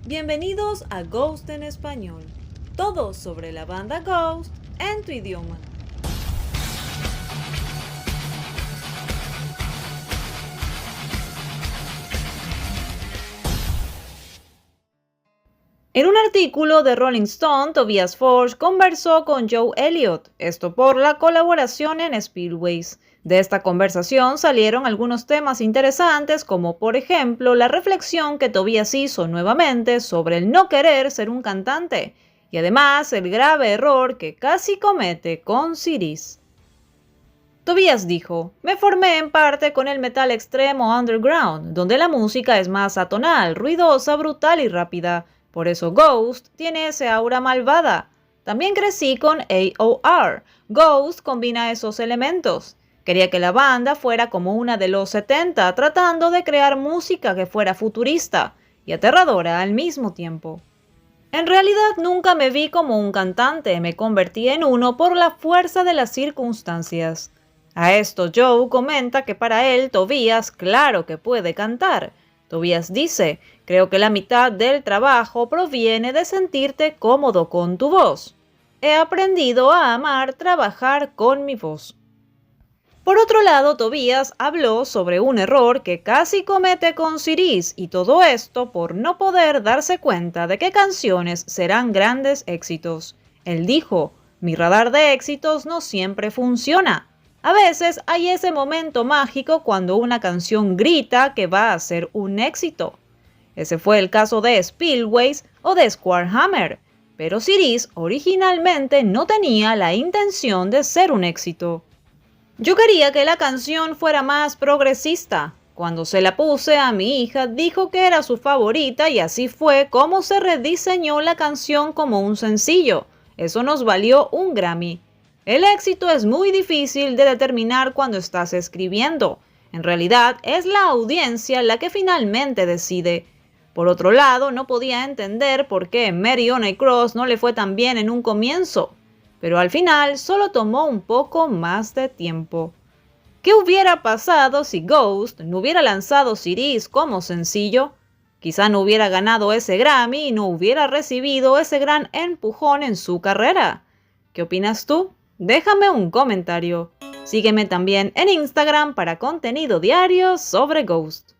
Bienvenidos a Ghost en Español. Todo sobre la banda Ghost en tu idioma. En un artículo de Rolling Stone, Tobias Forge conversó con Joe Elliott, esto por la colaboración en Spillways. De esta conversación salieron algunos temas interesantes, como por ejemplo la reflexión que Tobias hizo nuevamente sobre el no querer ser un cantante, y además el grave error que casi comete con Ciris. Tobias dijo: me formé en parte con el metal extremo underground, donde la música es más atonal, ruidosa, brutal y rápida. Por eso Ghost tiene ese aura malvada. También crecí con AOR. Ghost combina esos elementos. Quería que la banda fuera como una de los 70, tratando de crear música que fuera futurista y aterradora al mismo tiempo. En realidad nunca me vi como un cantante, me convertí en uno por la fuerza de las circunstancias. A esto Joe comenta que para él Tobias claro que puede cantar. Tobias dice: creo que la mitad del trabajo proviene de sentirte cómodo con tu voz. He aprendido a amar trabajar con mi voz. Por otro lado, Tobias habló sobre un error que casi comete con Ciris, y todo esto por no poder darse cuenta de que canciones serán grandes éxitos. Él dijo: mi radar de éxitos no siempre funciona. A veces hay ese momento mágico cuando una canción grita que va a ser un éxito. Ese fue el caso de Spillways o de Squarehammer, pero Ciris originalmente no tenía la intención de ser un éxito. Yo quería que la canción fuera más progresista. Cuando se la puse a mi hija, dijo que era su favorita y así fue como se rediseñó la canción como un sencillo. Eso nos valió un Grammy. El éxito es muy difícil de determinar cuando estás escribiendo. En realidad es la audiencia la que finalmente decide. Por otro lado, no podía entender por qué Mary on a Cross no le fue tan bien en un comienzo. Pero al final solo tomó un poco más de tiempo. ¿Qué hubiera pasado si Ghost no hubiera lanzado Ciris como sencillo? Quizá no hubiera ganado ese Grammy y no hubiera recibido ese gran empujón en su carrera. ¿Qué opinas tú? Déjame un comentario. Sígueme también en Instagram para contenido diario sobre Ghost.